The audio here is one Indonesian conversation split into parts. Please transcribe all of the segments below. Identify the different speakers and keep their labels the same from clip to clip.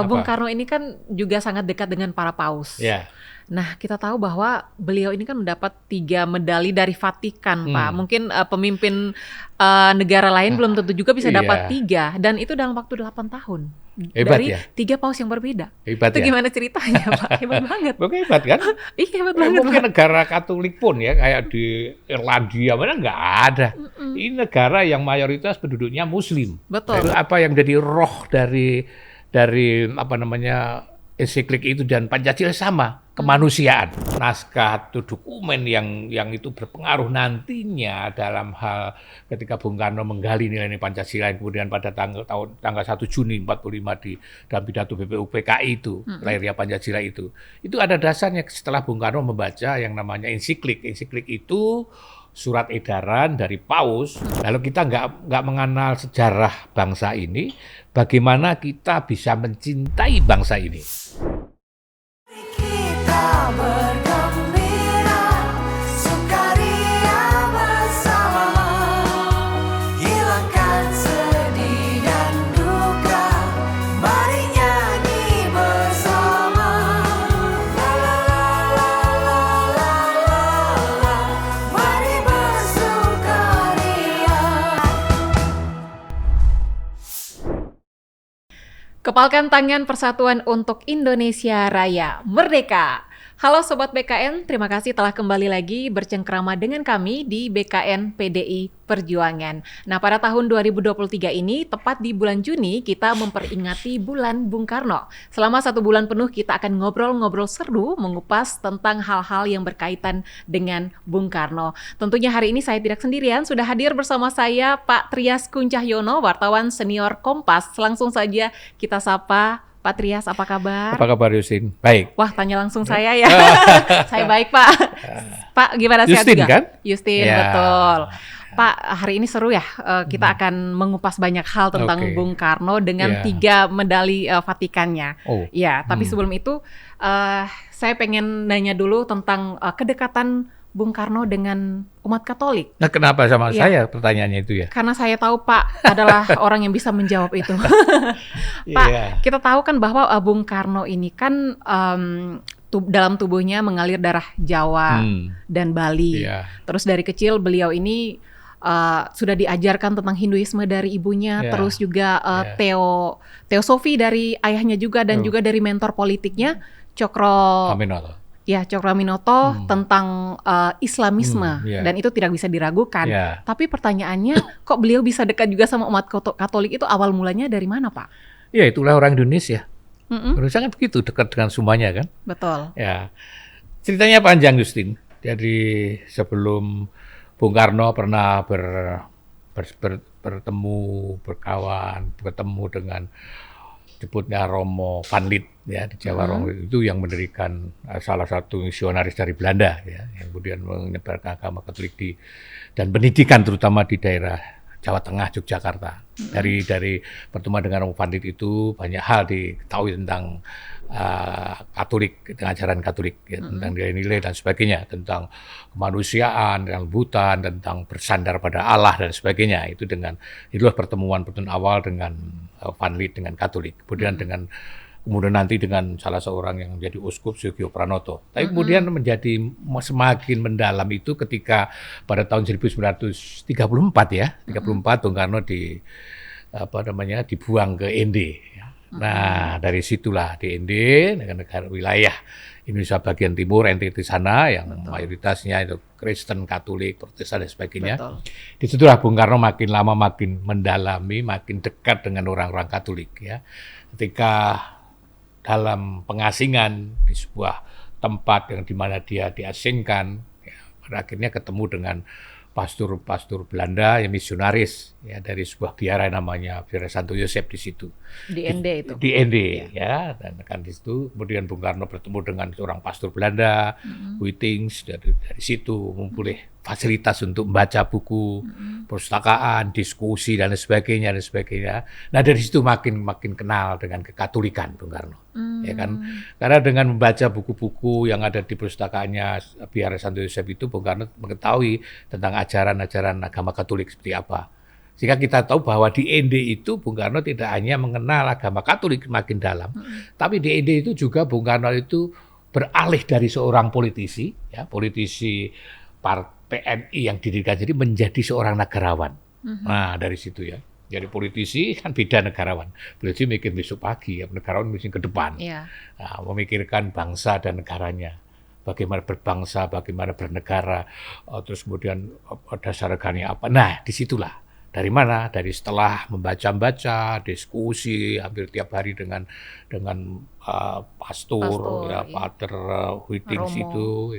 Speaker 1: Bung
Speaker 2: Apa?
Speaker 1: Karno ini kan juga sangat dekat dengan para paus.
Speaker 2: Ya.
Speaker 1: Nah, kita tahu bahwa beliau ini kan mendapat 3 medali dari Vatikan, Pak.
Speaker 2: Hmm.
Speaker 1: Mungkin pemimpin negara lain belum tentu juga bisa dapat
Speaker 2: Iya.
Speaker 1: 3, dan itu dalam waktu 8 tahun.
Speaker 2: Hebat
Speaker 1: Dari
Speaker 2: ya.
Speaker 1: 3 paus yang berbeda.
Speaker 2: Hebat
Speaker 1: Itu
Speaker 2: ya.
Speaker 1: gimana ceritanya, Pak? Hebat banget.
Speaker 2: Oke, hebat kan?
Speaker 1: Iya, hebat banget,
Speaker 2: Mungkin
Speaker 1: Pak.
Speaker 2: negara Katolik pun ya, kayak di Irlandia mana nggak ada. Ini negara yang mayoritas penduduknya Muslim.
Speaker 1: Betul.
Speaker 2: Itu apa yang jadi roh dari apa namanya ensiklik itu dan Pancasila sama, kemanusiaan. Naskah atau dokumen yang itu berpengaruh nantinya dalam hal ketika Bung Karno menggali nilai-nilai Pancasila, kemudian pada tanggal 1 Juni 45 di dalam pidato BPUPKI itu, lahirnya Pancasila itu ada dasarnya setelah Bung Karno membaca yang namanya ensiklik. Ensiklik itu surat edaran dari Paus. Kalau kita nggak mengenal sejarah bangsa ini, bagaimana kita bisa mencintai bangsa ini?
Speaker 3: Kita bergembira, sukaria bersama, hilangkan sedih dan duka, mari nyanyi bersama. La la la la la la la, mari bersukaria.
Speaker 1: Kepalkan tangan persatuan untuk Indonesia Raya Merdeka. Halo Sobat BKN, terima kasih telah kembali lagi bercengkrama dengan kami di BKN PDI Perjuangan. Nah, pada tahun 2023 ini, tepat di bulan Juni, kita memperingati bulan Bung Karno. Selama 1 bulan penuh kita akan ngobrol-ngobrol seru, mengupas tentang hal-hal yang berkaitan dengan Bung Karno. Tentunya hari ini saya tidak sendirian, sudah hadir bersama saya Pak Trias Kuncahyono, wartawan senior Kompas. Langsung saja kita sapa Pak Trias, apa kabar?
Speaker 2: Apa kabar Yusin? Baik.
Speaker 1: Wah, tanya langsung saya ya. Saya baik, Pak. Pak, gimana sehat
Speaker 2: Justin
Speaker 1: juga?
Speaker 2: kan?
Speaker 1: Justin,
Speaker 2: Ya.
Speaker 1: betul. Pak, hari ini seru ya. Kita akan mengupas banyak hal tentang
Speaker 2: Oke.
Speaker 1: Bung Karno dengan
Speaker 2: Ya.
Speaker 1: 3 medali Vatikannya.
Speaker 2: Oh.
Speaker 1: Ya, tapi sebelum itu saya pengen nanya dulu tentang kedekatan Bung Karno dengan umat Katolik.
Speaker 2: Nah, kenapa sama
Speaker 1: Iya.
Speaker 2: saya pertanyaannya itu ya?
Speaker 1: Karena saya tahu Pak adalah orang yang bisa menjawab itu. Pak,
Speaker 2: Iya.
Speaker 1: kita tahu kan bahwa Bung Karno ini kan dalam tubuhnya mengalir darah Jawa dan Bali.
Speaker 2: Iya.
Speaker 1: Terus dari kecil beliau ini sudah diajarkan tentang Hinduisme dari ibunya,
Speaker 2: Iya.
Speaker 1: terus juga
Speaker 2: Iya.
Speaker 1: teosofi dari ayahnya juga, dan juga dari mentor politiknya Cokro
Speaker 2: Aminoto.
Speaker 1: Aminoto tentang Islamisme,
Speaker 2: Iya.
Speaker 1: dan itu tidak bisa diragukan.
Speaker 2: Iya.
Speaker 1: Tapi pertanyaannya, kok beliau bisa dekat juga sama umat Katolik itu awal mulanya dari mana, Pak?
Speaker 2: Ya, itulah orang Indonesia.
Speaker 1: Mm-mm,
Speaker 2: Harusnya kan begitu, dekat dengan semuanya kan?
Speaker 1: betul.
Speaker 2: Ya. Ceritanya panjang, Justin. Jadi sebelum Bung Karno pernah bertemu, berkawan, bertemu dengan disebutnya Romo Van Lith ya di Jawa. Romo itu yang mendirikan salah satu misionaris dari Belanda ya, yang kemudian menyebarkan agama Katolik dan pendidikan terutama di daerah Jawa Tengah, Yogyakarta. Dari pertemuan dengan Romo Van Lith itu banyak hal diketahui tentang Katolik, tentang ajaran Katolik, ya, tentang nilai-nilai dan sebagainya, tentang kemanusiaan, tentang kelembutan, tentang bersandar pada Allah dan sebagainya. Itulah pertemuan awal dengan Van Lith dengan Katolik. Kemudian nanti dengan salah seorang yang menjadi uskup, Sugio Pranoto. Tapi kemudian menjadi semakin mendalam itu ketika pada tahun 1934 ya, 34 Bung Karno dibuang ke ND. Nah, dari situlah di ND, negara wilayah Indonesia bagian timur, NTT sana, yang mayoritasnya itu Kristen, Katolik, Protestan, dan sebagainya.
Speaker 1: Betul.
Speaker 2: Disitulah Bung Karno makin lama makin mendalami, makin dekat dengan orang-orang Katolik. Ya. Ketika dalam pengasingan di sebuah tempat yang dimana dia diasingkan, ya, pada akhirnya ketemu dengan pastor Belanda yang misionaris ya, dari sebuah biara namanya Biara Santo Yosef di situ.
Speaker 1: Di ND itu.
Speaker 2: Di ND ya, dan kan di situ kemudian Bung Karno bertemu dengan seorang pastor Belanda, Witings, dari situ memperoleh fasilitas untuk membaca buku, perpustakaan, diskusi dan sebagainya. Nah, dari situ makin kenal dengan kekatolikan Bung Karno. Ya kan? Karena dengan membaca buku-buku yang ada di perpustakaannya Biara Santo Yosef itu, Bung Karno mengetahui tentang ajaran-ajaran agama Katolik seperti apa. Sehingga kita tahu bahwa di ND itu Bung Karno tidak hanya mengenal agama Katolik makin dalam, tapi di ND itu juga Bung Karno itu beralih dari seorang politisi, ya, politisi PNI yang didirikan jadi menjadi seorang negarawan. Nah, dari situ ya. Jadi politisi kan beda negarawan. Politisi mikir besok pagi, ya, negarawan mikir ke depan.
Speaker 1: Iya.
Speaker 2: Nah, memikirkan bangsa dan negaranya. Bagaimana berbangsa, bagaimana bernegara, terus kemudian dasar negaranya apa. Nah, disitulah. Dari mana? Dari setelah membaca-baca, diskusi hampir tiap hari dengan pastor, ya,
Speaker 1: iya.
Speaker 2: Pater Huitings
Speaker 1: Romo.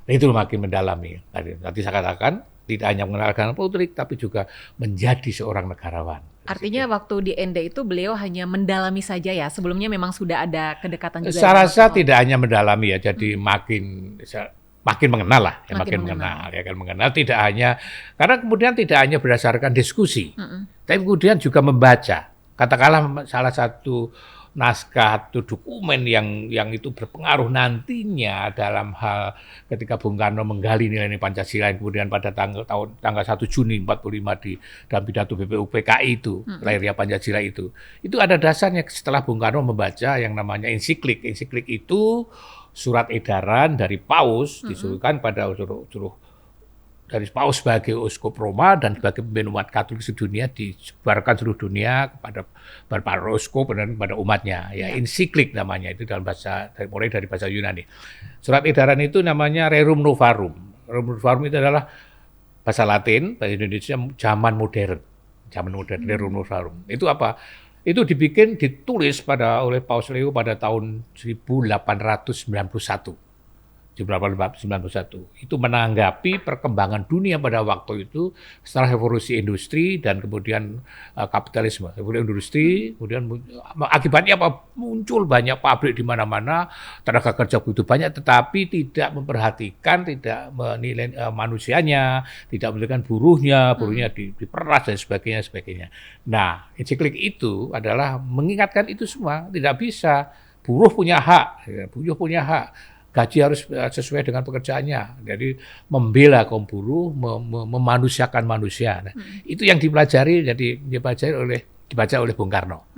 Speaker 2: itu makin mendalami. Tadi saya katakan tidak hanya mengenal agama Katolik, tapi juga menjadi seorang negarawan.
Speaker 1: Artinya waktu di ND itu beliau hanya mendalami saja ya. Sebelumnya memang sudah ada kedekatan juga.
Speaker 2: Saya
Speaker 1: dengan
Speaker 2: rasa
Speaker 1: Katolik.
Speaker 2: tidak hanya mendalami ya, jadi makin mengenal lah, ya,
Speaker 1: Makin
Speaker 2: makin
Speaker 1: mengenal.
Speaker 2: mengenal, ya kan mengenal tidak hanya karena kemudian tidak hanya berdasarkan diskusi,
Speaker 1: Mm-mm.
Speaker 2: tapi kemudian juga membaca. Katakanlah salah satu naskah atau dokumen yang itu berpengaruh nantinya dalam hal ketika Bung Karno menggali nilai-nilai Pancasila kemudian pada tanggal 1 Juni 45 di dalam pidato BPUPKI itu, lahirnya Pancasila itu ada dasarnya setelah Bung Karno membaca yang namanya ensiklik. Ensiklik itu surat edaran dari Paus disuruhkan pada seluruh dari Paus sebagai uskup Roma dan sebagai pemimpin umat Katolik sedunia disebarkan seluruh dunia kepada para uskup dan kepada umatnya. Ya, ensiklik namanya itu dalam bahasa mulai dari bahasa Yunani. Surat edaran itu namanya Rerum Novarum. Rerum Novarum itu adalah bahasa Latin, bahasa Indonesia zaman modern. Rerum Novarum. Itu apa? Itu ditulis oleh Paus Leo pada tahun 1891. Itu menanggapi perkembangan dunia pada waktu itu setelah revolusi industri dan kemudian kapitalisme. Revolusi industri, kemudian akibatnya apa? Muncul banyak pabrik di mana-mana, tenaga kerja butuh banyak, tetapi tidak memperhatikan, tidak menilai manusianya, tidak memperhatikan buruhnya diperas dan sebagainya. Nah, ensiklik itu adalah mengingatkan itu semua, tidak bisa. Buruh punya hak. Gaji harus sesuai dengan pekerjaannya. Jadi membela kaum buruh, memanusiakan manusia. Nah, itu yang dipelajari dibaca oleh Bung Karno.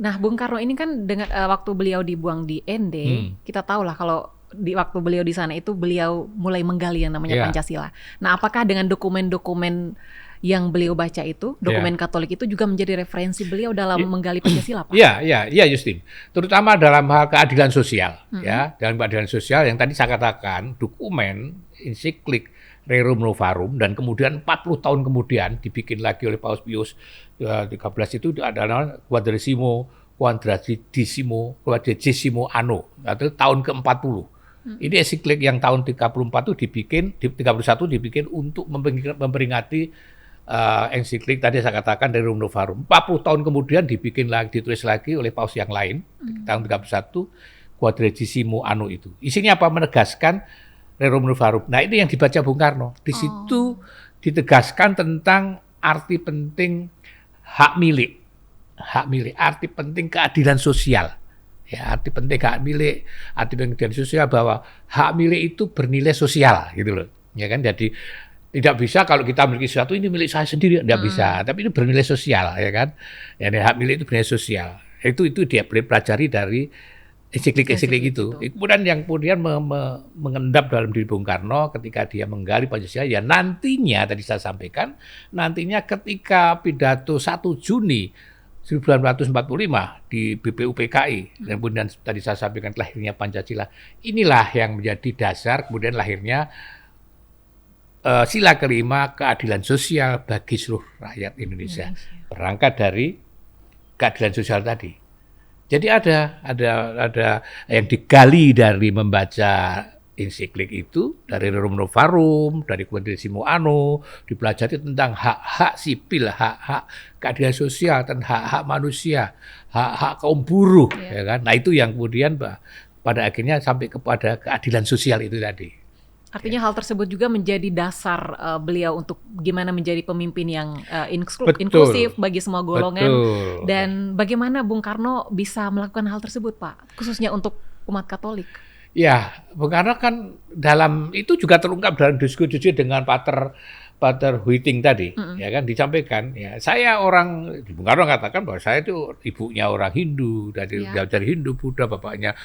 Speaker 1: Nah, Bung Karno ini kan dengan waktu beliau dibuang di ND, kita tahu lah kalau di waktu beliau di sana itu beliau mulai menggali yang namanya Pancasila. Nah, apakah dengan dokumen-dokumen yang beliau baca itu, dokumen Katolik itu juga menjadi referensi beliau dalam menggali Pancasila, Pak?
Speaker 2: Iya, Justin. Terutama dalam hal keadilan sosial, ya, dalam keadilan sosial yang tadi saya katakan, dokumen ensiklik Rerum Novarum dan kemudian 40 tahun kemudian dibikin lagi oleh Paus Pius 13 itu adalah Quadragesimo Anno atau tahun ke-40. Ini ensiklik yang tahun 34 itu 31 dibikin untuk memperingati ensiklik tadi saya katakan dari Rerum Novarum. 40 tahun kemudian ditulis lagi oleh Paus yang lain tahun 31 Quadragesimo Anno itu. Isinya apa? Menegaskan Rerum Novarum. Nah, ini yang dibaca Bung Karno. Di situ ditegaskan tentang arti penting hak milik, arti penting keadilan sosial. Ya, arti penting hak milik, arti penting keadilan sosial bahwa hak milik itu bernilai sosial gitu loh. Ya kan? Jadi tidak bisa kalau kita memiliki sesuatu ini milik saya sendiri, tidak bisa. Tapi itu bernilai sosial, ya kan? Ya, hak milik itu bernilai sosial. Itu dia pelajari dari ensiklik itu. Kemudian mengendap dalam diri Bung Karno ketika dia menggali Pancasila. Ya nantinya tadi saya sampaikan, nantinya ketika pidato 1 Juni 1945 di BPUPKI dan kemudian tadi saya sampaikan lahirnya Pancasila. Inilah yang menjadi dasar kemudian lahirnya sila kelima keadilan sosial bagi seluruh rakyat Indonesia. Berangkat dari keadilan sosial tadi. Jadi ada yang digali dari membaca ensiklik itu, dari Rerum Novarum, dari Quadragesimo Anno, dipelajari tentang hak-hak sipil, hak-hak keadilan sosial, dan hak-hak manusia, hak-hak kaum buruh, ya kan? Nah, itu yang kemudian pada akhirnya sampai kepada keadilan sosial itu tadi.
Speaker 1: Artinya hal tersebut juga menjadi dasar beliau untuk gimana menjadi pemimpin yang inklusif bagi semua golongan. Dan bagaimana Bung Karno bisa melakukan hal tersebut, Pak? Khususnya untuk umat Katolik.
Speaker 2: Ya, Bung Karno kan dalam itu juga terungkap dalam diskusi dengan Pater Pater Huiting tadi, ya kan disampaikan, ya saya orang, Bung Karno katakan bahwa saya itu ibunya orang Hindu, dari belajar Hindu, Buddha, bapaknya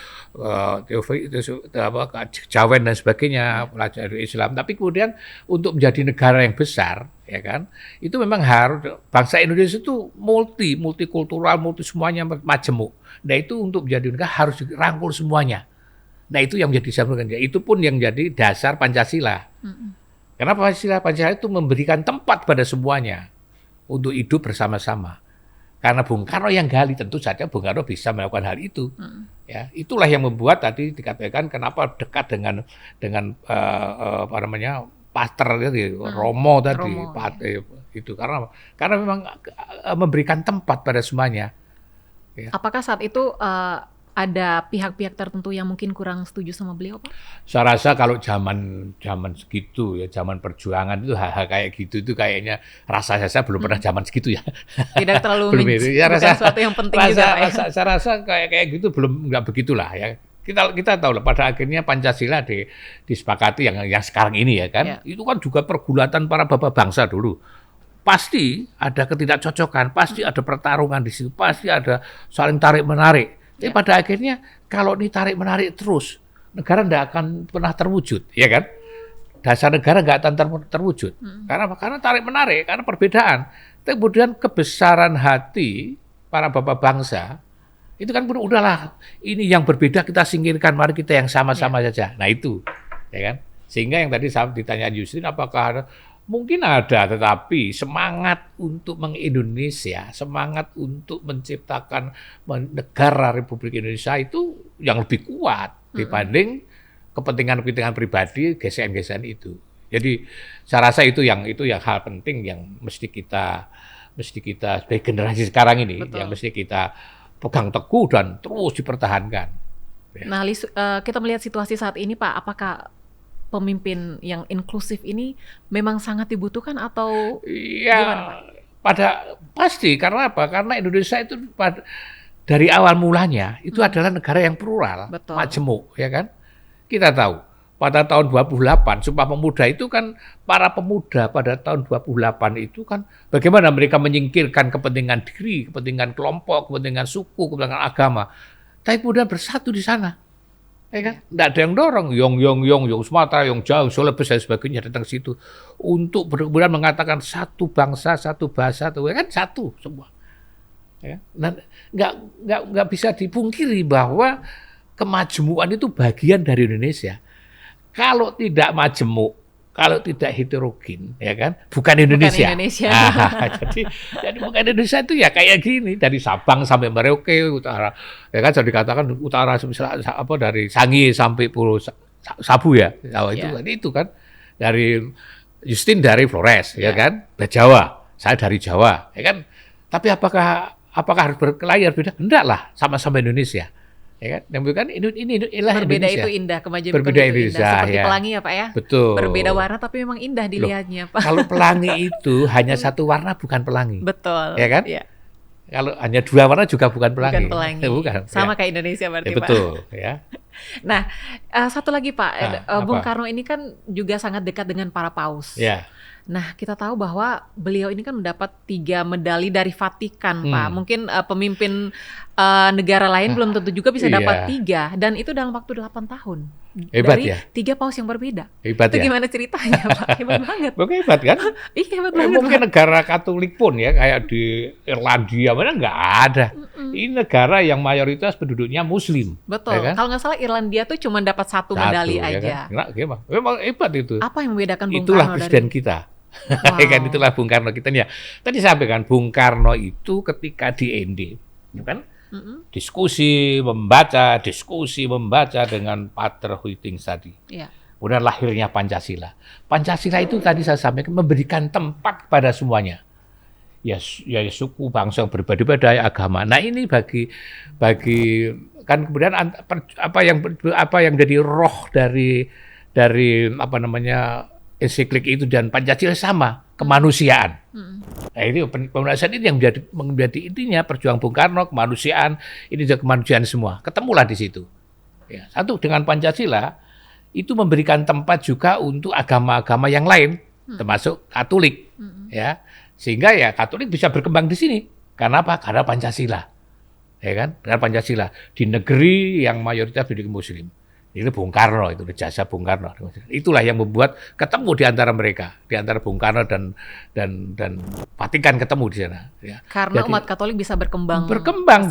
Speaker 2: Jawen dan sebagainya, pelajar Islam. Tapi kemudian untuk menjadi negara yang besar, ya kan, itu memang harus bangsa Indonesia itu multikultural, multi semuanya majemuk. Nah itu untuk menjadi negara harus dirangkul semuanya. Nah itu yang menjadi itu pun yang jadi dasar Pancasila. Karena Pancasila itu memberikan tempat pada semuanya untuk hidup bersama-sama. Karena Bung Karno yang gali, tentu saja Bung Karno bisa melakukan hal itu. Ya, itulah yang membuat tadi dikatakan kenapa dekat dengan apa namanya Pater tadi, Romo tadi, itu karena memang memberikan tempat pada semuanya. Ya.
Speaker 1: Apakah saat itu ada pihak-pihak tertentu yang mungkin kurang setuju sama beliau, Pak?
Speaker 2: Saya rasa kalau zaman segitu ya, zaman perjuangan itu hal-hal kayak gitu itu kayaknya saya belum pernah zaman segitu ya.
Speaker 1: Tidak terlalu
Speaker 2: ya,
Speaker 1: bukan sesuatu yang penting juga, Pak.
Speaker 2: Saya rasa kayak gitu nggak begitulah ya. Kita tahu lah pada akhirnya Pancasila disepakati yang sekarang ini ya kan. Itu kan juga pergulatan para bapak bangsa dulu. Pasti ada ketidakcocokan, pasti ada pertarungan di situ, pasti ada saling tarik-menarik. Tapi pada akhirnya kalau ini tarik-menarik terus, negara tidak akan pernah terwujud, ya kan? Dasar negara nggak akan terwujud. Karena tarik-menarik, karena perbedaan. Tapi kemudian kebesaran hati para bapak bangsa, itu kan udahlah, ini yang berbeda kita singkirkan, mari kita yang sama-sama saja. Nah itu, ya kan? Sehingga yang tadi saya ditanya Yusrin, apakah mungkin ada, tetapi semangat untuk mengindonesia, semangat untuk menciptakan negara Republik Indonesia itu yang lebih kuat dibanding kepentingan-kepentingan pribadi, gesekan-gesekan itu. Jadi saya rasa itu yang hal penting yang mesti kita sebagai generasi sekarang ini, yang mesti kita pegang teguh dan terus dipertahankan. Ya.
Speaker 1: Nah, kita melihat situasi saat ini, Pak, apakah pemimpin yang inklusif ini memang sangat dibutuhkan atau gimana, Pak?
Speaker 2: Pasti, karena apa? Karena Indonesia itu dari awal mulanya itu adalah negara yang plural, majemuk, ya kan? Kita tahu pada tahun 28 Sumpah Pemuda itu kan para pemuda pada tahun 28 itu kan bagaimana mereka menyingkirkan kepentingan diri, kepentingan kelompok, kepentingan suku, kepentingan agama. Tapi kemudian bersatu di sana. Ya kan? Nggak ada yang dorong, Yong Sumatera, Yong Jawa, Sulawesi dan sebagainya datang ke situ untuk benar-benar mengatakan satu bangsa, satu bahasa, ya kan satu semua. Ya. Dan nggak bisa dipungkiri bahwa kemajemukan itu bagian dari Indonesia. Kalau tidak majemuk, kalau tidak heterogen, ya kan, bukan Indonesia.
Speaker 1: Bukan Indonesia.
Speaker 2: Jadi bukan Indonesia itu ya kayak gini, dari Sabang sampai Merauke utara, ya kan, sudah dikatakan utara dari Sangi sampai Pulau Sabu ya, itu kan, dari Justin dari Flores, ya kan, Jawa, saya dari Jawa, ya kan. Tapi apakah harus berkelahi beda? Enggak lah, sama-sama Indonesia. Ya kan? Yang bukan ini
Speaker 1: berbeda
Speaker 2: Indonesia.
Speaker 1: Itu indah, kemajemukan
Speaker 2: berbeda
Speaker 1: itu
Speaker 2: Indonesia,
Speaker 1: indah. Seperti
Speaker 2: ya.
Speaker 1: pelangi ya, Pak ya.
Speaker 2: Betul.
Speaker 1: Berbeda warna tapi memang indah dilihatnya, Pak.
Speaker 2: Kalau pelangi itu hanya satu warna bukan pelangi.
Speaker 1: Betul.
Speaker 2: Ya kan?
Speaker 1: Ya.
Speaker 2: Kalau hanya dua warna juga bukan pelangi.
Speaker 1: Bukan pelangi.
Speaker 2: Bukan.
Speaker 1: Sama
Speaker 2: ya.
Speaker 1: kayak Indonesia berarti, Pak.
Speaker 2: Betul, ya.
Speaker 1: Nah, satu lagi, Pak, Bung Karno ini kan juga sangat dekat dengan para paus.
Speaker 2: Ya.
Speaker 1: Nah, kita tahu bahwa beliau ini kan mendapat 3 medali dari Vatikan, Pak. Mungkin pemimpin negara lain belum tentu juga bisa dapat 3, dan itu dalam waktu 8 tahun.
Speaker 2: Hebat
Speaker 1: dari
Speaker 2: ya?
Speaker 1: 3 paus yang berbeda.
Speaker 2: Hebat
Speaker 1: itu
Speaker 2: ya?
Speaker 1: gimana ceritanya, Pak? Hebat banget.
Speaker 2: Bukan hebat kan?
Speaker 1: Iya, hebat banget.
Speaker 2: Mungkin
Speaker 1: Pak.
Speaker 2: negara Katolik pun ya, kayak di Irlandia, mana nggak ada. Ini negara yang mayoritas penduduknya Muslim.
Speaker 1: Betul.
Speaker 2: Ya kan?
Speaker 1: Kalau nggak salah Irlandia tuh cuma dapat 1 medali
Speaker 2: ya
Speaker 1: aja.
Speaker 2: Kan? Nah, gimana? Memang hebat itu.
Speaker 1: Apa yang membedakan Bung
Speaker 2: Itulah
Speaker 1: Karno
Speaker 2: presiden
Speaker 1: dari...
Speaker 2: kita.
Speaker 1: Wow.
Speaker 2: Kan itulah Bung Karno kita ya. Tadi saya sampaikan Bung Karno itu ketika di ND, kan diskusi membaca dengan Pater Huiting tadi.
Speaker 1: Iya.
Speaker 2: Kemudian lahirnya Pancasila. Pancasila itu tadi saya sampaikan memberikan tempat pada semuanya. Ya suku, bangsa, berbeda-beda agama. Nah ini bagi kan kemudian apa yang jadi roh dari apa namanya ensiklik itu dan Pancasila sama, kemanusiaan. Nah ini kemanusiaan ini yang menjadi intinya perjuangan Bung Karno, kemanusiaan, ini juga kemanusiaan semua. Ketemulah di situ. Ya, satu dengan Pancasila itu memberikan tempat juga untuk agama-agama yang lain termasuk Katolik, ya. Sehingga ya Katolik bisa berkembang di sini. Karena apa? Karena Pancasila, ya kan? Karena Pancasila di negeri yang mayoritas penduduk Muslim. Itu Bung Karno, itu jasa Bung Karno. Itulah yang membuat ketemu di antara mereka, di antara Bung Karno dan Vatikan ketemu di sana. Ya.
Speaker 1: Karena
Speaker 2: Jadi,
Speaker 1: umat Katolik bisa berkembang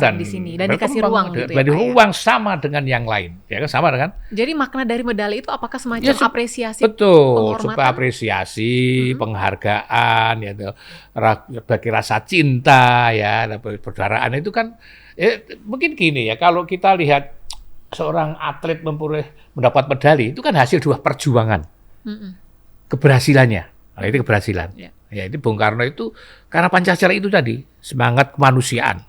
Speaker 2: dan
Speaker 1: di sini dan dikasih ruang gitu ya,
Speaker 2: Dikasih
Speaker 1: Pak, ya?
Speaker 2: ruang sama dengan yang lain, ya kan, sama dengan.
Speaker 1: Jadi makna dari medali itu apakah semacam
Speaker 2: Ya,
Speaker 1: apresiasi?
Speaker 2: Betul,
Speaker 1: penghormatan?
Speaker 2: supaya apresiasi, penghargaan, ya, bagi rasa cinta, ya, persaudaraan itu kan, mungkin gini ya, kalau kita lihat seorang atlet mendapat medali itu kan hasil dua perjuangan, keberhasilannya. Nah, itu keberhasilan. Ya, itu Bung Karno itu karena Pancasila itu tadi semangat kemanusiaan,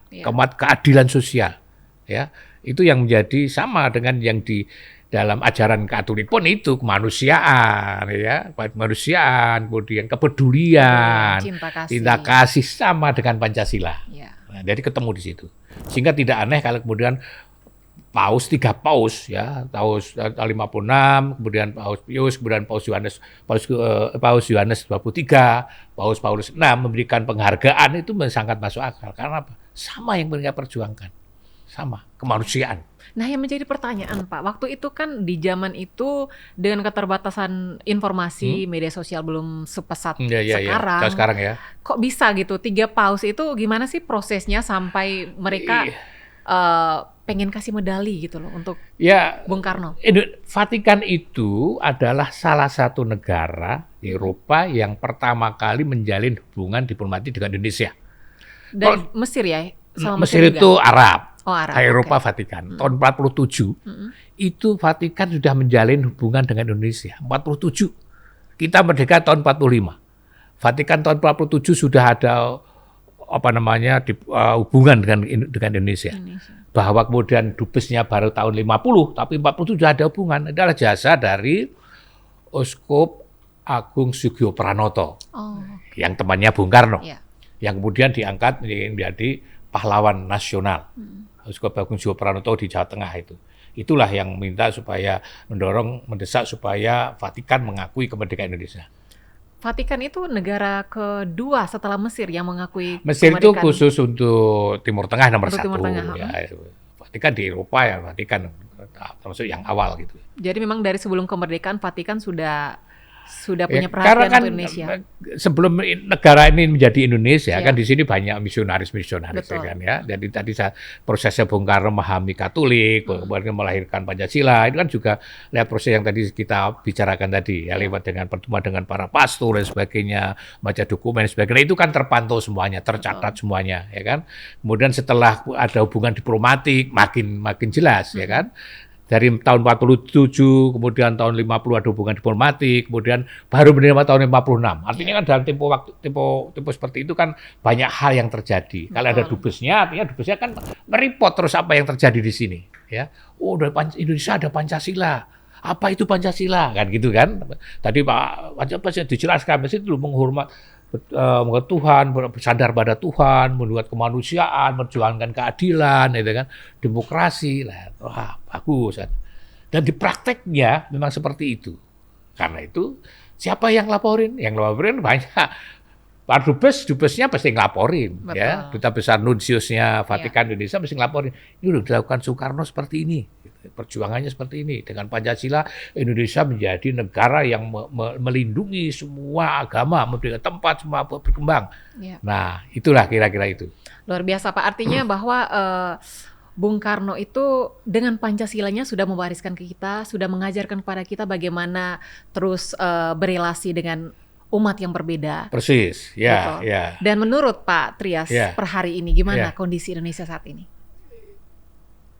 Speaker 2: keadilan sosial, ya itu yang menjadi sama dengan yang di dalam ajaran Katolik pun itu kemanusiaan, ya kemanusiaan, kemudian kepedulian, cinta kasih sama dengan Pancasila. Nah, jadi ketemu di situ, sehingga tidak aneh kalau kemudian tiga paus ya, Paus 56, kemudian Paus Pius, kemudian Paus Yohanes 23, Paus Paulus 6 memberikan penghargaan itu sangat masuk akal. Karena apa? Sama yang mereka perjuangkan. Sama, kemanusiaan.
Speaker 1: Nah, yang menjadi pertanyaan, Pak, waktu itu kan di zaman itu dengan keterbatasan informasi, media sosial belum sepesat sekarang. Ya. Kok bisa gitu? 3 paus itu gimana sih prosesnya sampai mereka pengen kasih medali gitu loh untuk Bung Karno?
Speaker 2: Vatikan itu adalah salah satu negara Eropa yang pertama kali menjalin hubungan diplomatik dengan Indonesia.
Speaker 1: Dan Mesir ya? Sama
Speaker 2: Mesir itu juga? Arab.
Speaker 1: Arab.
Speaker 2: Eropa, Vatikan. Tahun 47 itu Vatikan sudah menjalin hubungan dengan Indonesia. 47. Kita merdeka tahun 45. Vatikan tahun 47 sudah ada hubungan dengan Indonesia. Bahwa kemudian dubesnya baru tahun 50, tapi 47 sudah ada hubungan. Adalah jasa dari Uskup Agung Sugio Pranoto, yang temannya Bung Karno, yang kemudian diangkat menjadi pahlawan nasional. Uskup Agung Sugio Pranoto di Jawa Tengah itu. Itulah yang minta supaya mendesak supaya Vatikan mengakui kemerdekaan Indonesia.
Speaker 1: Vatikan itu negara kedua setelah Mesir yang mengakui
Speaker 2: Mesir itu khusus untuk Timur Tengah nomor 1. Vatikan di Eropa ya, Vatikan termasuk yang awal gitu.
Speaker 1: Jadi memang dari sebelum kemerdekaan Vatikan sudah punya perhatian untuk Indonesia.
Speaker 2: Sebelum negara ini menjadi Indonesia kan di sini banyak misionaris ya kan ya. Jadi tadi prosesnya Bung Karno memahami Katolik, kemudian melahirkan Pancasila, itu kan juga lihat proses yang tadi kita bicarakan tadi ya, lewat dengan pertemuan dengan para pastor dan sebagainya, baca dokumen dan sebagainya, itu kan terpantau semuanya, tercatat semuanya ya kan. Kemudian setelah ada hubungan diplomatik makin jelas ya kan. Dari tahun 47, kemudian tahun 50 ada hubungan diplomatik, kemudian baru menerima tahun 56. Artinya kan dalam tempo seperti itu kan banyak hal yang terjadi. Kalau ada dubesnya, artinya dubesnya kan mereport terus apa yang terjadi di sini. Ya, Indonesia ada Pancasila. Apa itu Pancasila? Kan gitu kan. Tadi Pak Pancasila dijelaskan, mesti dulu menghormat Tuhan, bersandar pada Tuhan, membuat kemanusiaan, memperjuangkan keadilan, gitu kan, demokrasi, wah bagus. Dan di prakteknya memang seperti itu. Karena itu siapa yang laporin? Yang laporin banyak. Pak dubesnya pasti ngelaporin, ya. Duta besar Nunsiusnya Vatikan Indonesia pasti ngelaporin. Ini udah dilakukan Soekarno seperti ini. Perjuangannya seperti ini. Dengan Pancasila, Indonesia menjadi negara yang melindungi semua agama, memberikan tempat semua berkembang. Nah, itulah kira-kira itu.
Speaker 1: Luar biasa, Pak. Artinya bahwa Bung Karno itu dengan Pancasilanya sudah mewariskan ke kita, sudah mengajarkan kepada kita bagaimana terus berelasi dengan umat yang berbeda.
Speaker 2: Persis, ya.
Speaker 1: Dan menurut Pak Trias, per hari ini gimana kondisi Indonesia saat ini?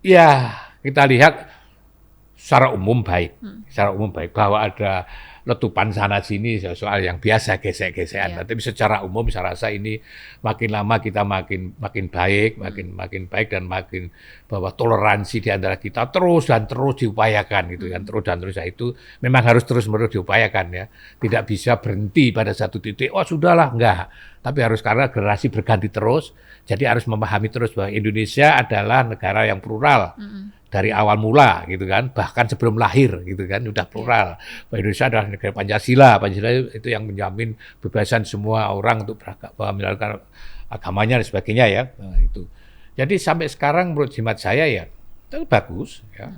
Speaker 2: Ya, kita lihat secara umum baik, bahwa ada letupan sana sini soal yang biasa gesek-gesekan. Tapi secara umum saya rasa ini makin lama kita makin baik, makin baik dan makin bahwa toleransi di antara kita terus diupayakan gitu kan, terus itu memang harus terus-menerus diupayakan ya. Tidak bisa berhenti pada satu titik. Oh sudahlah, enggak. Tapi harus karena generasi berganti terus, jadi harus memahami terus bahwa Indonesia adalah negara yang plural. dari awal mula gitu kan, bahkan sebelum lahir gitu kan, udah plural. Bahwa Indonesia adalah negara Pancasila. Pancasila itu yang menjamin kebebasan semua orang untuk menjalankan agamanya dan sebagainya ya. Nah, itu. Jadi sampai sekarang menurut jimat saya ya itu bagus ya.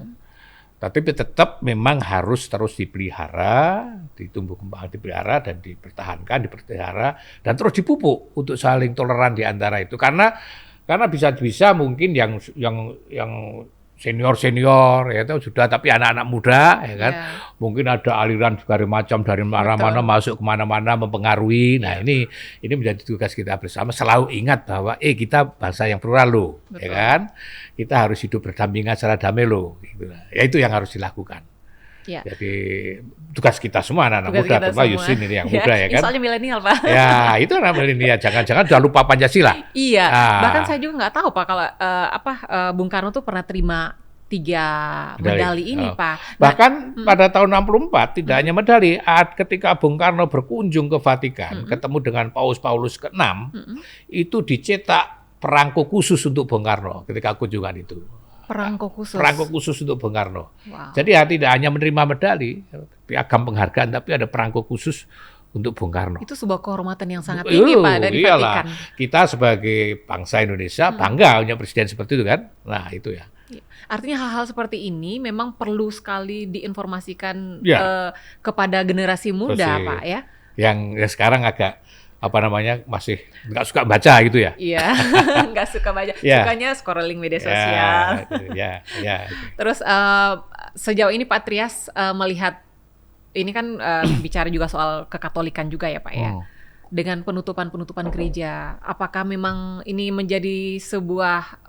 Speaker 2: Tapi tetap memang harus terus dipelihara, ditumbuh kembang, dipelihara dan dipertahankan, dipelihara dan terus dipupuk untuk saling toleran di antara itu. Karena bisa-bisa mungkin yang senior ya itu sudah, tapi anak-anak muda ya kan, mungkin ada aliran segala macam dari mana-mana masuk kemana-mana mempengaruhi. Nah ini menjadi tugas kita bersama, selalu ingat bahwa kita bangsa yang plural loh, ya kan, kita harus hidup berdampingan secara damai loh, gitu. Ya itu yang harus dilakukan. Ya. Jadi tugas kita semua anak-anak muda, terutama Yusin ini yang muda ya kan.
Speaker 1: Soalnya milenial Pak.
Speaker 2: Ya itu anak milenial, jangan-jangan udah lupa Pancasila.
Speaker 1: Iya. Bahkan saya juga nggak tahu Pak kalau Bung Karno tuh pernah terima 3 medali ini Pak.
Speaker 2: Bahkan pada tahun 64 tidak hanya medali, ketika Bung Karno berkunjung ke Vatikan, ketemu dengan Paulus ke-6, itu dicetak perangko khusus untuk Bung Karno ketika kunjungan itu.
Speaker 1: Perangko khusus
Speaker 2: untuk Bung Karno. Wow. Jadi tidak hanya menerima medali, piagam penghargaan, tapi ada perangko khusus untuk Bung Karno.
Speaker 1: Itu sebuah kehormatan yang sangat tinggi Pak dari Vatikan.
Speaker 2: Kita sebagai bangsa Indonesia bangga punya presiden seperti itu kan. Nah itu ya.
Speaker 1: Artinya hal-hal seperti ini memang perlu sekali diinformasikan kepada generasi muda Pak ya. Yang
Speaker 2: sekarang agak masih nggak suka baca gitu ya?
Speaker 1: Iya, nggak suka baca. Sukanya scrolling media sosial. Terus sejauh ini Pak Trias melihat, ini kan bicara juga soal kekatolikan juga ya Pak ya. Dengan penutupan gereja, apakah memang ini menjadi sebuah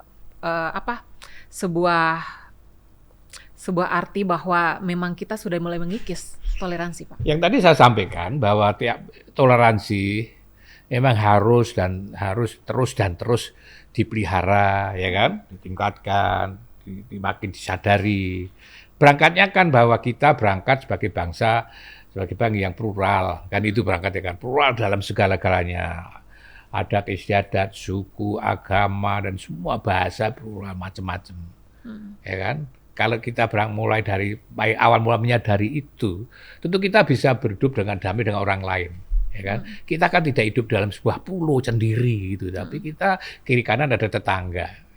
Speaker 1: arti bahwa memang kita sudah mulai mengikis toleransi Pak? Yang
Speaker 2: tadi saya sampaikan bahwa tiap toleransi memang harus terus dipelihara, ya kan, ditingkatkan, makin disadari. Berangkatnya kan bahwa kita berangkat sebagai bangsa yang plural, kan itu berangkatnya kan plural dalam segala-galanya, adat istiadat, suku, agama dan semua bahasa plural macam-macam, ya kan. Kalau kita mulai dari awal mula menyadari itu, tentu kita bisa berhidup dengan damai dengan orang lain. Ya kan? Kita kan tidak hidup dalam sebuah pulau sendiri gitu, tapi kita kiri kanan ada tetangga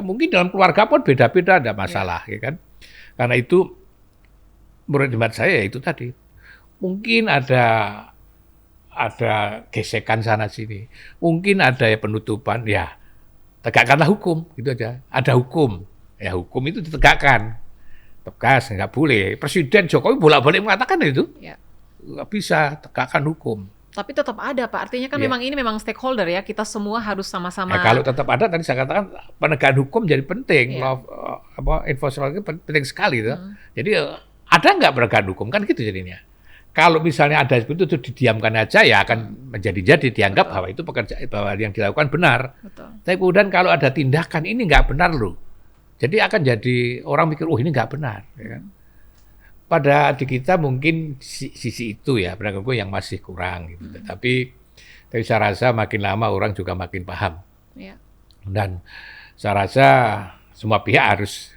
Speaker 2: mungkin dalam keluarga pun beda-beda, ada masalah ya kan. Karena itu menurut hemat saya itu tadi mungkin ada gesekan sana sini, mungkin ada penutupan, ya tegakkanlah hukum gitu aja. Ada hukum, ya hukum itu ditegakkan, tegas, nggak boleh. Presiden Jokowi bolak-balik mengatakan itu, nggak bisa, tegakkan hukum.
Speaker 1: Tapi tetap ada Pak, artinya kan memang ini memang stakeholder ya, kita semua harus sama-sama.
Speaker 2: Ya, kalau tetap ada, tadi saya katakan penegakan hukum jadi penting, enforcement itu penting sekali tuh. Jadi ada nggak penegakan hukum kan gitu jadinya. Kalau misalnya ada itu didiamkan aja ya akan menjadi dianggap bahwa itu pekerjaan, bahwa yang dilakukan benar. Tapi kemudian kalau ada tindakan ini nggak benar loh, jadi akan jadi orang mikir ini nggak benar. Ya kan? Pada di kita mungkin sisi itu ya, penegakan hukum yang masih kurang gitu. Tapi saya rasa makin lama orang juga makin paham. Dan saya rasa semua pihak harus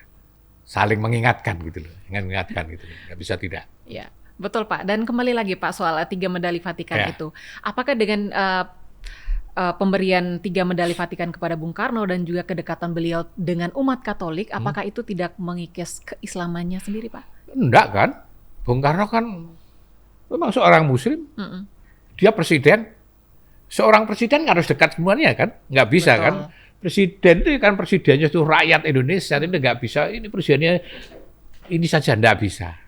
Speaker 2: saling mengingatkan gitu loh, nggak bisa tidak.
Speaker 1: Ya, betul Pak. Dan kembali lagi Pak soal 3 medali Vatikan itu, apakah dengan pemberian 3 medali Vatikan kepada Bung Karno dan juga kedekatan beliau dengan umat Katolik, apakah itu tidak mengikis keislamannya sendiri Pak?
Speaker 2: Enggak kan, Bung Karno kan memang seorang Muslim, dia presiden, seorang presiden harus dekat semuanya kan, nggak bisa kan, presiden itu kan presidennya itu rakyat Indonesia, tapi nggak bisa, ini presidennya ini saja nggak bisa.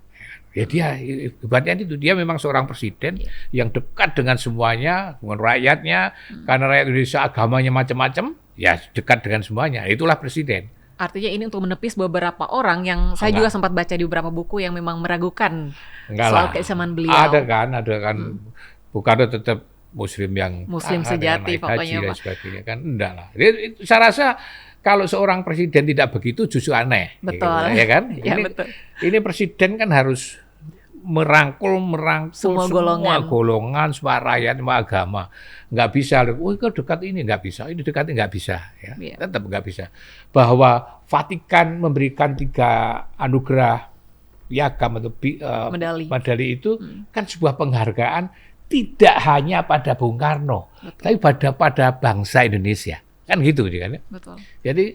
Speaker 2: Ya dia hebatnya itu, dia memang seorang presiden yang dekat dengan semuanya, dengan rakyatnya, karena rakyat Indonesia agamanya macam-macam, ya dekat dengan semuanya, itulah presiden.
Speaker 1: Artinya ini untuk menepis beberapa orang yang saya juga sempat baca di beberapa buku yang memang meragukan soal keislaman beliau.
Speaker 2: Ada kan, Bung Karno tetap Muslim yang
Speaker 1: sejati pokoknya
Speaker 2: dan sebagainya kan, enggak lah. Jadi, saya rasa kalau seorang presiden tidak begitu justru aneh.
Speaker 1: Betul.
Speaker 2: Gitu, ya kan?
Speaker 1: Ya, betul.
Speaker 2: Ini presiden kan harus merangkul
Speaker 1: Semua golongan.
Speaker 2: golongan, semua rakyat, semua agama. Nggak bisa, oh itu dekat ini nggak bisa, ini dekat ini nggak bisa, ya.
Speaker 1: Iya.
Speaker 2: Tetap nggak bisa. Bahwa Vatikan memberikan 3 anugerah piagam atau medali itu kan sebuah penghargaan tidak hanya pada Bung Karno, tapi pada bangsa Indonesia, kan gitu kan ya.
Speaker 1: Betul.
Speaker 2: Jadi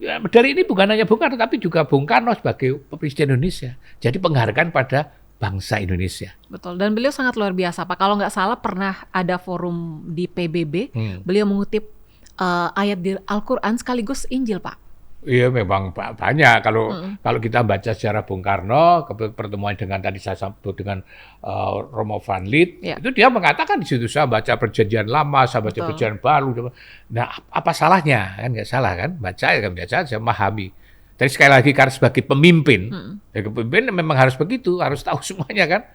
Speaker 2: ya, medali ini bukan hanya Bung Karno, tapi juga Bung Karno sebagai Presiden Indonesia. Jadi penghargaan pada bangsa Indonesia.
Speaker 1: Betul. Dan beliau sangat luar biasa, Pak. Kalau nggak salah pernah ada forum di PBB, beliau mengutip ayat di Al-Quran sekaligus Injil, Pak.
Speaker 2: Iya memang banyak kalau kita baca sejarah Bung Karno, pertemuan dengan tadi saya sebut dengan Romo van Lith, itu dia mengatakan di situ saya baca perjanjian lama, saya baca perjanjian baru. Nah apa salahnya kan nggak salah kan baca ya kan biasa saya memahami. Tapi sekali lagi karena sebagai pemimpin, pemimpin memang harus begitu, harus tahu semuanya kan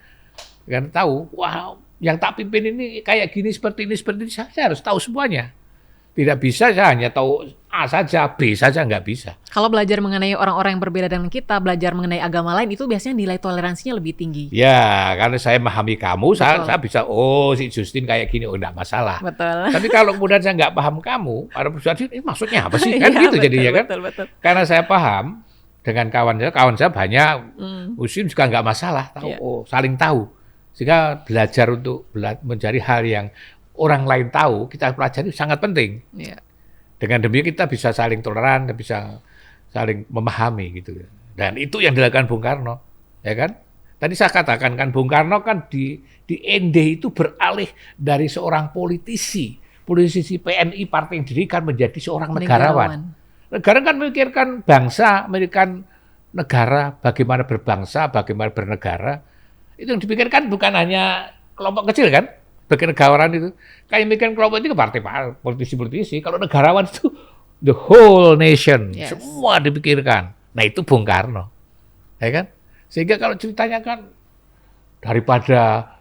Speaker 2: tahu. Wah yang tak pimpin ini kayak gini seperti ini saya harus tahu semuanya. Tidak bisa saya hanya tahu A saja, B saja nggak bisa.
Speaker 1: Kalau belajar mengenai orang-orang yang berbeda dengan kita, belajar mengenai agama lain, itu biasanya nilai toleransinya lebih tinggi.
Speaker 2: Ya, karena saya memahami kamu, saya bisa, oh si Justin kayak gini, oh nggak masalah.
Speaker 1: Betul.
Speaker 2: Tapi kalau kemudian saya nggak paham kamu, ada persoalan ini maksudnya apa sih? Kan gitu jadinya kan.
Speaker 1: Betul.
Speaker 2: Karena saya paham dengan kawan saya banyak Muslim juga nggak masalah, tahu, saling tahu. Sehingga belajar untuk mencari hal yang orang lain tahu, kita pelajari sangat penting.
Speaker 1: Yeah.
Speaker 2: Dengan demikian kita bisa saling toleran, bisa saling memahami gitu. Dan itu yang dilakukan Bung Karno, ya kan? Tadi saya katakan kan Bung Karno kan di ND itu beralih dari seorang politisi PNI partai yang didirikan menjadi seorang negarawan. Negara kan memikirkan bangsa, memikirkan negara, bagaimana berbangsa, bagaimana bernegara. Itu yang dipikirkan bukan hanya kelompok kecil kan? Bagi negarawan itu, kayak mikir kelompok itu ke partai politisi. Kalau negarawan itu the whole nation, semua dipikirkan. Nah itu Bung Karno, ya kan? Sehingga kalau ceritanya kan daripada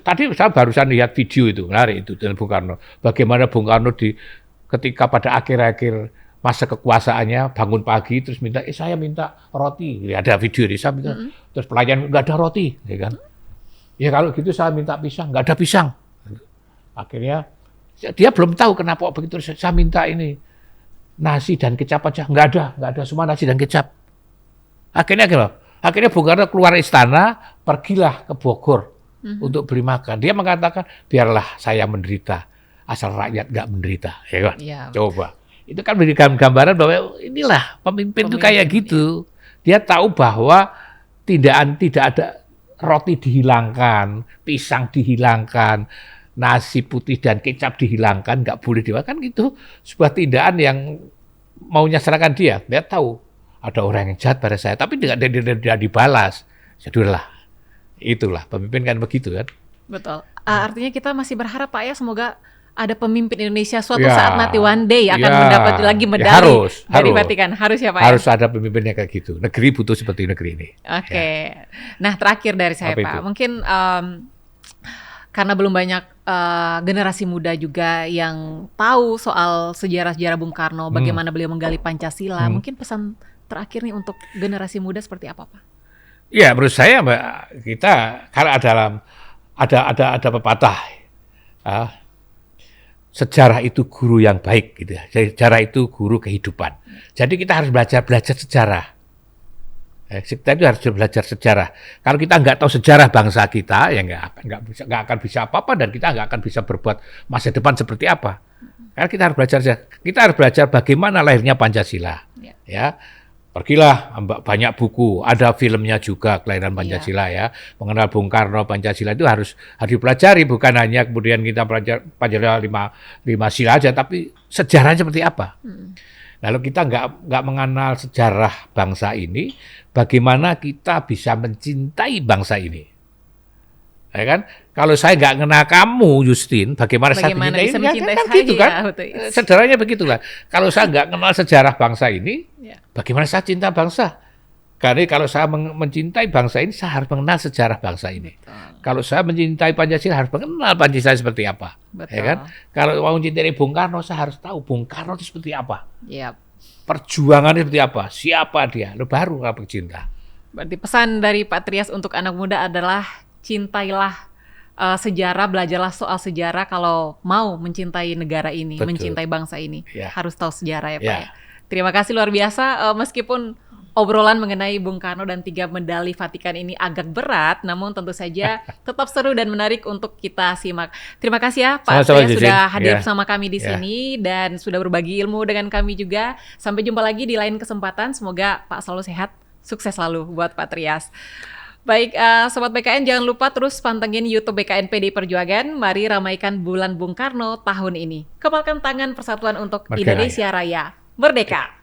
Speaker 2: tadi saya barusan lihat video itu, menarik itu dengan Bung Karno. Bagaimana Bung Karno ketika pada akhir-akhir masa kekuasaannya bangun pagi terus minta, saya minta roti. Ada video ini, saya minta, terus pelayan nggak ada roti, ya kan? Ya kalau gitu saya minta pisang, nggak ada pisang. Akhirnya dia belum tahu kenapa begitu saya minta ini nasi dan kecap aja, nggak ada semua nasi dan kecap. Akhirnya Bung Karno keluar istana, pergilah ke Bogor untuk beli makan. Dia mengatakan biarlah saya menderita, asal rakyat nggak menderita, ya kan? Ya. Coba itu kan memberikan gambaran bahwa inilah pemimpin itu kayak gitu. Dia tahu bahwa tidak ada roti dihilangkan, pisang dihilangkan, nasi putih dan kecap dihilangkan, nggak boleh dimakan gitu. Sebuah tindakan yang maunya serahkan dia. Dia tahu ada orang yang jahat pada saya, tapi tidak dibalas. Jadilah, itulah pemimpin kan begitu kan.
Speaker 1: Betul. Artinya kita masih berharap Pak ya, semoga ada pemimpin Indonesia suatu saat nanti one day akan mendapat lagi medali dari Vatikan. Harus ya Pak
Speaker 2: Harus ada pemimpinnya kayak gitu. Negeri butuh seperti negeri ini.
Speaker 1: Oke. Nah terakhir dari saya Pak, mungkin karena belum banyak generasi muda juga yang tahu soal sejarah-sejarah Bung Karno, bagaimana beliau menggali Pancasila. Mungkin pesan terakhir nih untuk generasi muda seperti apa Pak?
Speaker 2: Ya menurut saya Mbak, kita kalau ada pepatah. Sejarah itu guru yang baik, gitu ya. Sejarah itu guru kehidupan. Jadi kita harus belajar sejarah. Kita itu harus belajar sejarah. Kalau kita nggak tahu sejarah bangsa kita, ya nggak akan bisa apa-apa dan kita nggak akan bisa berbuat masa depan seperti apa. Karena kita harus belajar bagaimana lahirnya Pancasila. Ya. Pergilah banyak buku, ada filmnya juga kelahiran Pancasila ya. Mengenal Bung Karno, Pancasila itu harus dipelajari, bukan hanya kemudian kita belajar Pancasila lima sila aja, tapi sejarahnya seperti apa. Lalu kita nggak mengenal sejarah bangsa ini, bagaimana kita bisa mencintai bangsa ini. Ya kan? Kalau saya nggak kenal kamu, Justin, bagaimana saya mencintai kan gitu kan? Ya, sederhananya begitulah. Kalau saya nggak kenal sejarah bangsa ini, bagaimana saya cinta bangsa? Karena kalau saya mencintai bangsa ini, saya harus mengenal sejarah bangsa ini. Betul. Kalau saya mencintai Pancasila, harus mengenal Pancasila seperti apa. Betul. Ya kan? Kalau mau mencintai Bung Karno, saya harus tahu Bung Karno itu seperti apa. Perjuangannya seperti apa, siapa dia, baru aku cinta.
Speaker 1: Berarti pesan dari Pak Trias untuk anak muda adalah cintailah sejarah, belajarlah soal sejarah kalau mau mencintai negara ini,
Speaker 2: Betul.
Speaker 1: mencintai bangsa ini.
Speaker 2: Ya.
Speaker 1: Harus tahu sejarah ya Pak
Speaker 2: Ya.
Speaker 1: ya. Terima kasih luar biasa. Meskipun obrolan mengenai Bung Karno dan 3 medali Vatikan ini agak berat, namun tentu saja tetap seru dan menarik untuk kita simak. Terima kasih ya Pak
Speaker 2: Sama-sama,
Speaker 1: Trias
Speaker 2: Jijin.
Speaker 1: sudah hadir
Speaker 2: Ya.
Speaker 1: bersama kami di
Speaker 2: Ya.
Speaker 1: sini dan sudah berbagi ilmu dengan kami juga. Sampai jumpa lagi di lain kesempatan. Semoga Pak selalu sehat, sukses selalu buat Pak Trias. Baik, Sobat BKN jangan lupa terus pantengin YouTube BKN PDI Perjuangan. Mari ramaikan bulan Bung Karno tahun ini. Kepalkan tangan persatuan untuk
Speaker 2: Merdeka
Speaker 1: Indonesia Raya. Merdeka!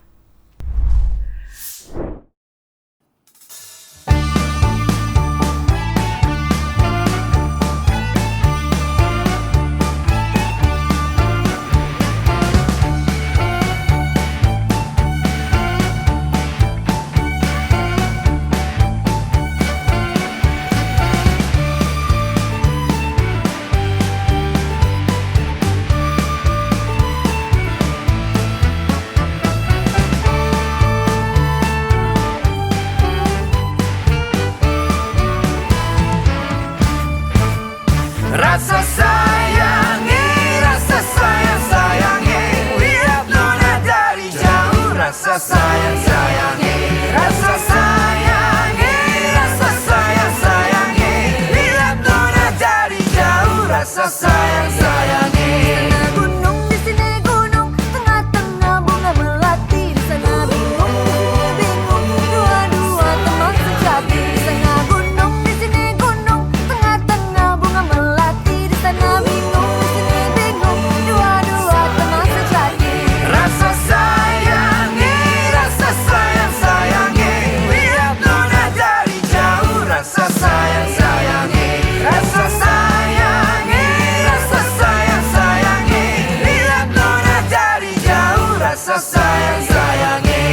Speaker 3: Rasa sayangi, rasa sayang sayangi, lihat nona dari jauh. Rasa sayang sayangi, rasa sayangi, rasa sayang sayangi, lihat nona dari jauh. Rasa sayang sayangi.
Speaker 4: Sana gunung, di sini gunung, tengah-tengah bunga melati. Di sana bingung, di sini bingung, dua-dua teman sejati. Di sana gunung, di sini gunung, tengah-tengah bunga melati. Di sana bingung, di sini bingung, dua-dua teman sejati.
Speaker 3: Rasa sayangi, rasa sayang sayangi, lihat nona dari jauh. Rasa sayang sayangi, rasa sayangi, rasa sayang sayangi, lihat nona dari jauh. Rasa sayang sayangi.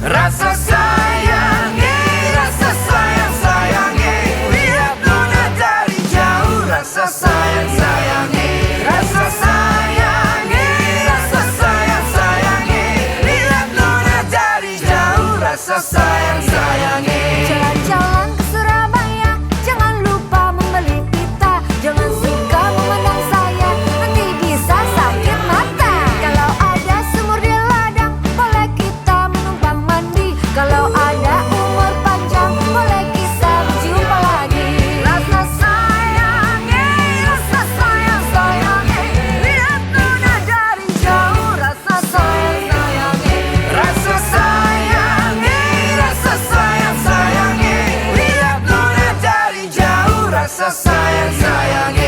Speaker 3: Rasa sayangi, rasa sayang sayangi, lihat nona dari jauh. Rasa sayang sayangi, rasa sayangi, rasa sayang sayangi, lihat nona dari jauh. Rasa sayang sayangi.
Speaker 4: Jalan-jalan ke Surabaya, jangan lupa membeli pita. Jangan suka memandang saya, nanti bisa sakit mata. Kalau ada sumur di ladang, boleh kita menumpang mandi. Kalau ada umur panjang, boleh kita berjumpa lagi. Rasa sayangi, rasa sayang sayangi, lihat nona dari jauh. Rasa sayang sayangi,
Speaker 3: Rasa sayangi, rasa sayang sayangi, lihat nona dari jauh. Rasa sayang sayangi.